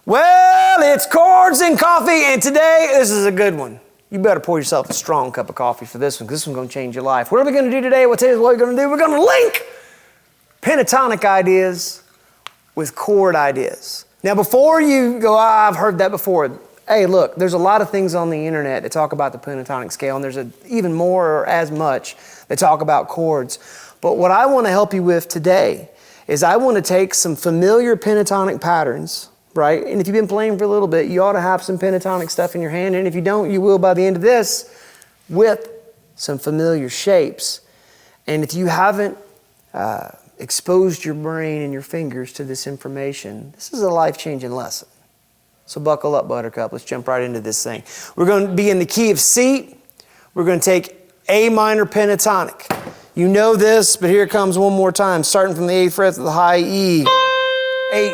Well, it's Chords and Coffee, and today, this is a good one. You better pour yourself a strong cup of coffee for this one, because this one's going to change your life. What are we going to do today? What we're going to do? We're going to link pentatonic ideas with chord ideas. Now, before you go, I've heard that before. Hey, look, there's a lot of things on the internet that talk about the pentatonic scale, and there's even more or as much that talk about chords. But what I want to help you with today is I want to take some familiar pentatonic patterns, right? And if you've been playing for a little bit, you ought to have some pentatonic stuff in your hand. And if you don't, you will by the end of this with some familiar shapes. And if you haven't exposed your brain and your fingers to this information, this is a life-changing lesson. So buckle up, Buttercup. Let's jump right into this thing. We're going to be in the key of C. We're going to take A minor pentatonic. You know this, but here it comes one more time, starting from the 8th fret to the high E. 8,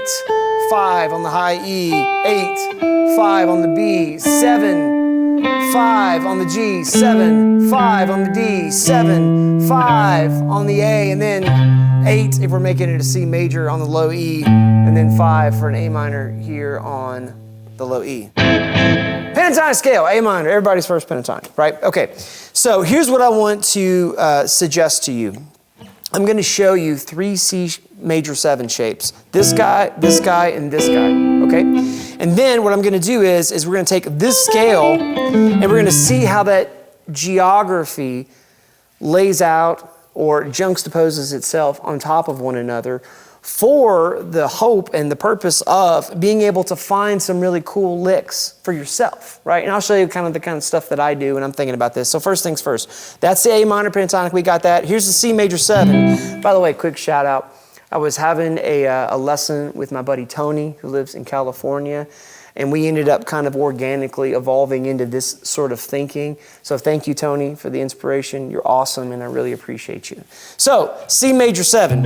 5 on the high E, 8, 5 on the B, 7, 5 on the G, 7, 5 on the D, 7, 5 on the A, and then 8 if we're making it a C major on the low E, and then 5 for an A minor here on the low E. Pentatonic scale, A minor, everybody's first pentatonic, right? Okay, so here's what I want to suggest to you. I'm going to show you 3 C major 7 shapes. This guy, and this guy, okay? And then what I'm going to do is we're going to take this scale and we're going to see how that geography lays out or juxtaposes itself on top of one another for the hope and the purpose of being able to find some really cool licks for yourself, right? And I'll show you the kind of stuff that I do when I'm thinking about this. So first things first, that's the A minor pentatonic, we got that. Here's the C major 7. By the way, quick shout out. I was having a lesson with my buddy Tony, who lives in California, and we ended up kind of organically evolving into this sort of thinking. So thank you, Tony, for the inspiration. You're awesome, and I really appreciate you. So, C major 7,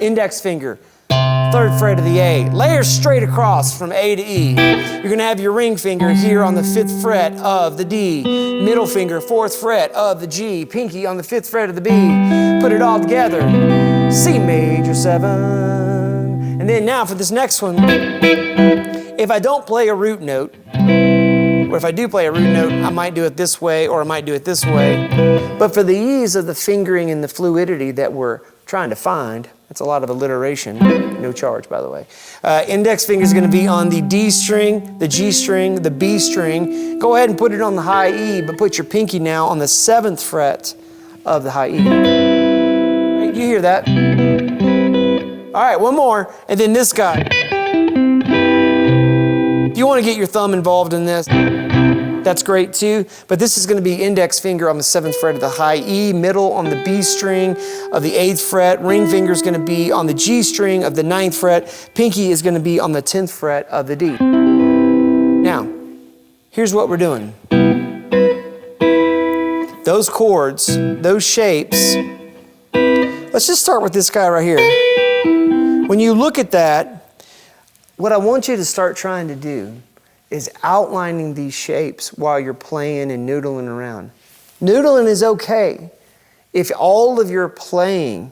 index finger, 3rd fret of the A, layer straight across from A to E. You're gonna have your ring finger here on the 5th fret of the D, middle finger, 4th fret of the G, pinky on the 5th fret of the B. Put it all together, C major 7. And then now for this next one, if I don't play a root note, or if I do play a root note, I might do it this way or I might do it this way. But for the ease of the fingering and the fluidity that we're trying to find, that's a lot of alliteration, no charge by the way. Index finger is going to be on the D string, the G string, the B string. Go ahead and put it on the high E, but put your pinky now on the 7th fret of the high E. Right, you hear that? All right, one more, and then this guy. If you want to get your thumb involved in this, that's great too, but this is going to be index finger on the 7th fret of the high E, middle on the B string of the 8th fret, ring finger is going to be on the G string of the 9th fret, pinky is going to be on the 10th fret of the D. Now, here's what we're doing. Those chords, those shapes, let's just start with this guy right here. When you look at that, what I want you to start trying to do is outlining these shapes while you're playing and noodling around. Noodling is okay if all of your playing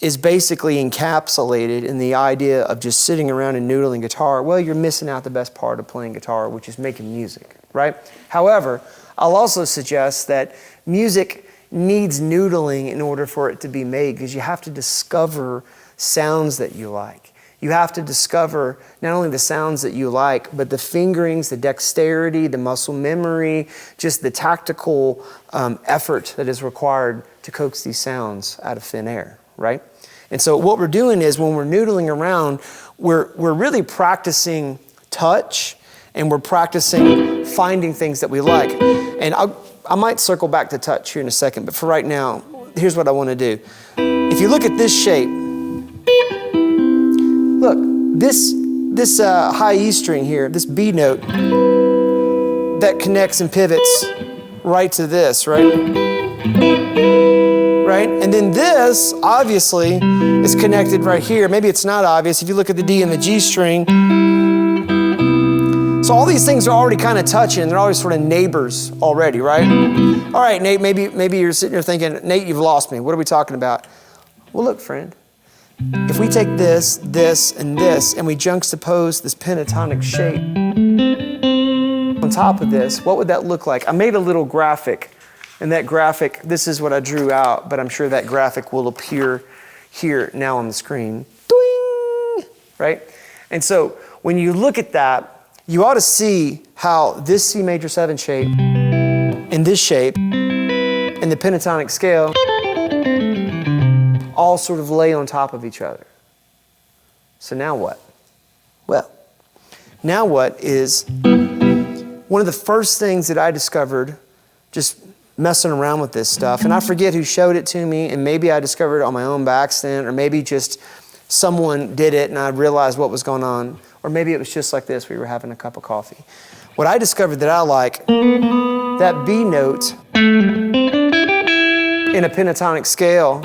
is basically encapsulated in the idea of just sitting around and noodling guitar. Well, you're missing out the best part of playing guitar, which is making music, right? However, I'll also suggest that music needs noodling in order for it to be made, because you have to discover sounds that you like. You have to discover not only the sounds that you like, but the fingerings, the dexterity, the muscle memory, just the tactical effort that is required to coax these sounds out of thin air, right? And so what we're doing is when we're noodling around, we're really practicing touch, and we're practicing finding things that we like. And I might circle back to touch here in a second, but for right now, here's what I want to do. If you look at this shape, look, this high E string here, this B note, that connects and pivots right to this, right? Right? And then this, obviously, is connected right here. Maybe it's not obvious if you look at the D and the G string. So all these things are already kind of touching. They're always sort of neighbors already, right? All right, Nate, maybe you're sitting there thinking, Nate, you've lost me. What are we talking about? Well, look, friend. if we take this, this, and this, and we juxtapose this pentatonic shape on top of this, what would that look like? I made a little graphic, and that graphic, this is what I drew out, but I'm sure that graphic will appear here now on the screen. Doing! Right? And so when you look at that, you ought to see how this C major 7 shape and this shape and the pentatonic scale all sort of lay on top of each other. So now what? Well, now what is one of the first things that I discovered just messing around with this stuff, and I forget who showed it to me, and maybe I discovered it on my own by accident, or maybe just someone did it and I realized what was going on, or maybe it was just like this, we were having a cup of coffee. What I discovered that I like, that B note in a pentatonic scale,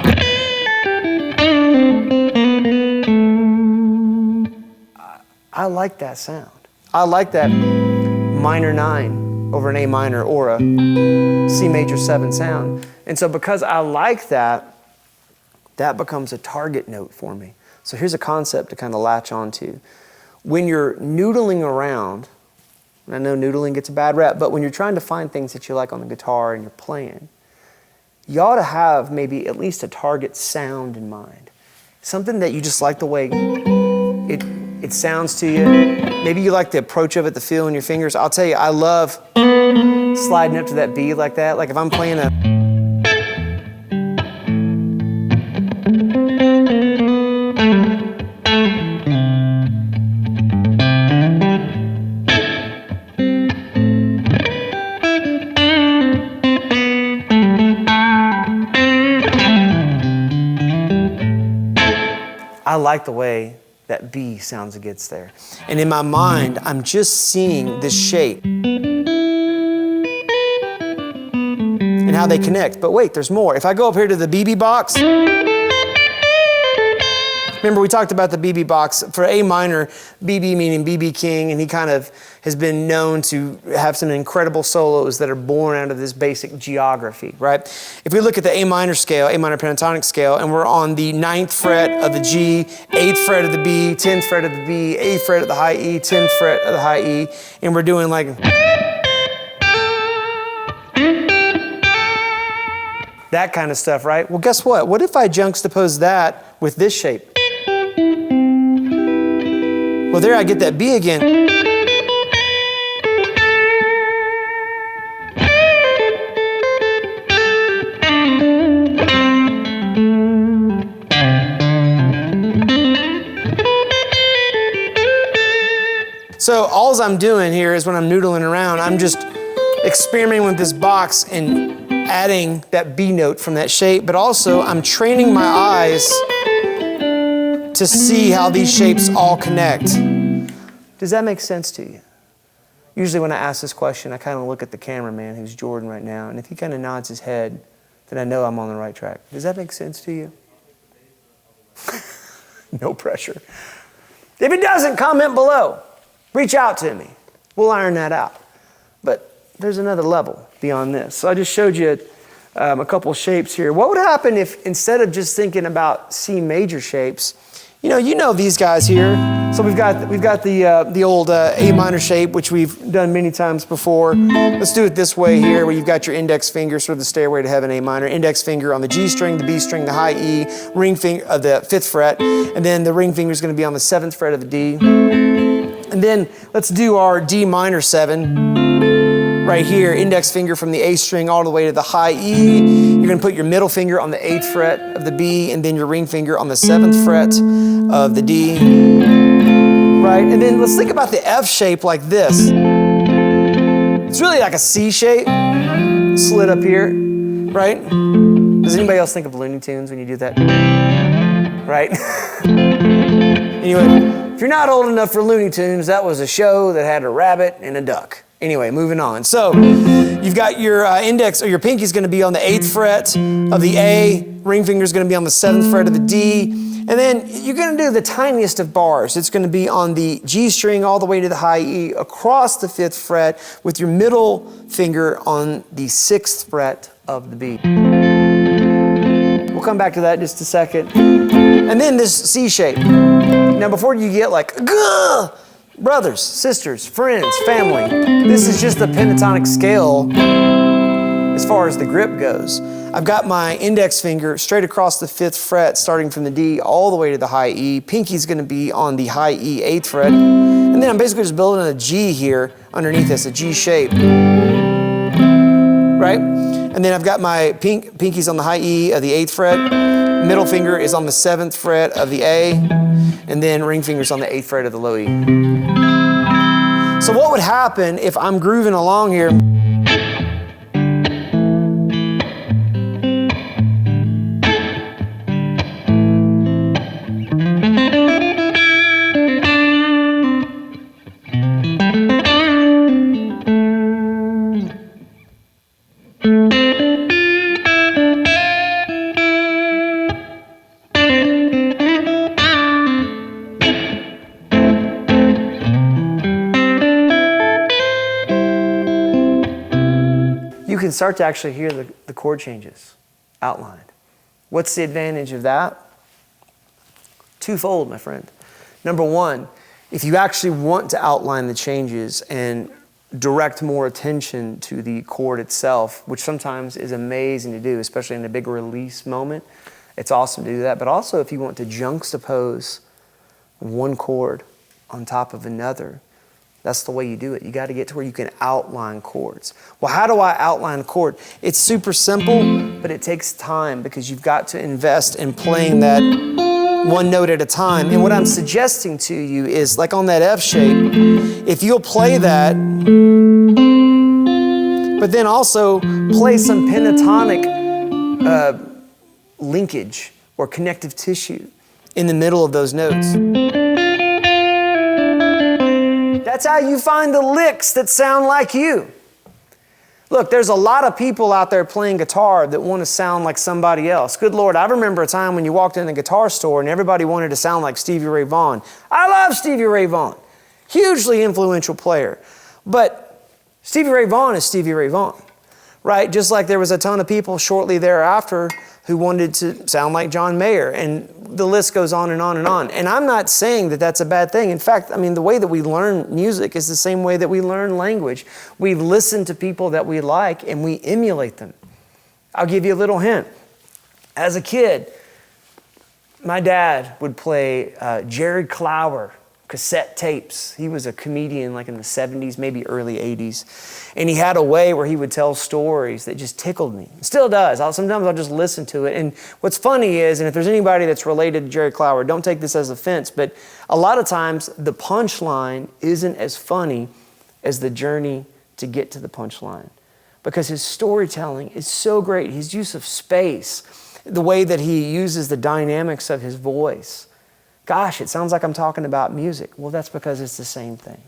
I like that sound. I like that minor 9 over an A minor or a C major 7 sound. And so because I like that, that becomes a target note for me. So here's a concept to kind of latch onto. When you're noodling around, and I know noodling gets a bad rep, but when you're trying to find things that you like on the guitar and you're playing, you ought to have maybe at least a target sound in mind. Something that you just like the way it sounds to you. Maybe you like the approach of it, the feel in your fingers. I'll tell you, I love sliding up to that B like that. Like if I'm playing a... I like the way that B sounds it gets there. And in my mind, I'm just seeing this shape and how they connect. But wait, there's more. If I go up here to the BB box, remember we talked about the BB box. For A minor, BB meaning BB King, and he kind of has been known to have some incredible solos that are born out of this basic geography, right? If we look at the A minor scale, A minor pentatonic scale, and we're on the 9th fret of the G, 8th fret of the B, 10th fret of the B, 8th fret of the high E, 10th fret of the high E, and we're doing like that kind of stuff, right? Well, guess what? What if I juxtapose that with this shape? Well, there I get that B again. So all I'm doing here is when I'm noodling around, I'm just experimenting with this box and adding that B note from that shape, but also I'm training my eyes to see how these shapes all connect. Does that make sense to you? Usually when I ask this question, I kind of look at the cameraman, who's Jordan right now, and if he kind of nods his head, then I know I'm on the right track. Does that make sense to you? No pressure. If it doesn't, comment below. Reach out to me. We'll iron that out. But there's another level beyond this. So I just showed you a couple shapes here. What would happen if instead of just thinking about C major shapes, you know these guys here. So we've got the old A minor shape, which we've done many times before. Let's do it this way here, where you've got your index finger, sort of the Stairway to Heaven A minor, index finger on the G string, the B string, the high E, ring finger of the 5th fret, and then the ring finger is going to be on the 7th fret of the D. And then let's do our D minor 7 right here, index finger from the A string all the way to the high E. You're going to put your middle finger on the 8th fret of the B, and then your ring finger on the 7th fret of the D. Right? And then let's think about the F shape like this. It's really like a C shape, slit up here, right? Does anybody else think of Looney Tunes when you do that? Right? Anyway. If you're not old enough for Looney Tunes, that was a show that had a rabbit and a duck. Anyway, moving on. So you've got your index, or your pinky is going to be on the 8th fret of the A, ring finger is going to be on the 7th fret of the D, and then you're going to do the tiniest of bars. It's going to be on the G string all the way to the high E across the 5th fret with your middle finger on the 6th fret of the B. We'll come back to that in just a second. And then this C shape. Now before you get like, gah, brothers, sisters, friends, family, this is just the pentatonic scale as far as the grip goes. I've got my index finger straight across the 5th fret, starting from the D all the way to the high E. Pinky's gonna be on the high E 8th fret. And then I'm basically just building a G here underneath this, a G shape. Right? And then I've got my pinky's on the high E of the 8th fret. Middle finger is on the 7th fret of the A. And then ring finger's on the 8th fret of the low E. So what would happen if I'm grooving along here? You can start to actually hear the chord changes outlined. What's the advantage of that? Twofold, my friend. Number one, if you actually want to outline the changes and direct more attention to the chord itself, which sometimes is amazing to do, especially in a big release moment, it's awesome to do that. But also if you want to juxtapose one chord on top of another, that's the way you do it. You got to get to where you can outline chords. Well, how do I outline a chord? It's super simple, but it takes time because you've got to invest in playing that one note at a time. And what I'm suggesting to you is, like on that F shape, if you'll play that, but then also play some pentatonic linkage or connective tissue in the middle of those notes. That's how you find the licks that sound like you. Look, there's a lot of people out there playing guitar that want to sound like somebody else. Good Lord, I remember a time when you walked in the guitar store and everybody wanted to sound like Stevie Ray Vaughan. I love Stevie Ray Vaughan. Hugely influential player. But Stevie Ray Vaughan is Stevie Ray Vaughan, right? Just like there was a ton of people shortly thereafter who wanted to sound like John Mayer, and the list goes on and on and on. And I'm not saying that that's a bad thing. In fact, I mean, the way that we learn music is the same way that we learn language. We listen to people that we like and we emulate them. I'll give you a little hint. As a kid, my dad would play Jared Clower cassette tapes. He was a comedian like in the 70s, maybe early 80s. And he had a way where he would tell stories that just tickled me. Still does. Sometimes I'll just listen to it. And what's funny is, and if there's anybody that's related to Jared Clower, don't take this as offense, but a lot of times the punchline isn't as funny as the journey to get to the punchline. Because his storytelling is so great. His use of space, the way that he uses the dynamics of his voice. Gosh, it sounds like I'm talking about music. Well, that's because it's the same thing.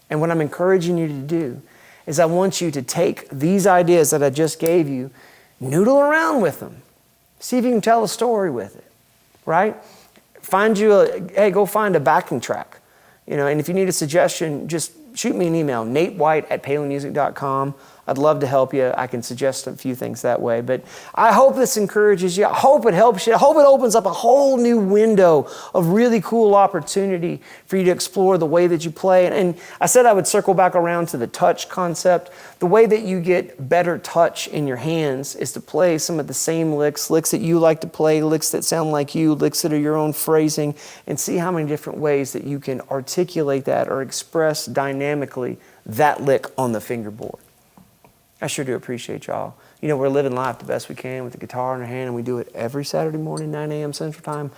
And what I'm encouraging you to do is I want you to take these ideas that I just gave you, noodle around with them. See if you can tell a story with it, right? Hey, go find a backing track. And if you need a suggestion, just shoot me an email, natewhite@palenmusic.com. I'd love to help you. I can suggest a few things that way. But I hope this encourages you. I hope it helps you. I hope it opens up a whole new window of really cool opportunity for you to explore the way that you play. And I said I would circle back around to the touch concept. The way that you get better touch in your hands is to play some of the same licks that you like to play, licks that sound like you, licks that are your own phrasing, and see how many different ways that you can articulate that or express dynamically that lick on the fingerboard. I sure do appreciate y'all. We're living life the best we can with the guitar in our hand, and we do it every Saturday morning, 9 a.m. Central Time,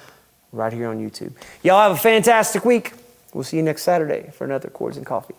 right here on YouTube. Y'all have a fantastic week. We'll see you next Saturday for another Chords and Coffee.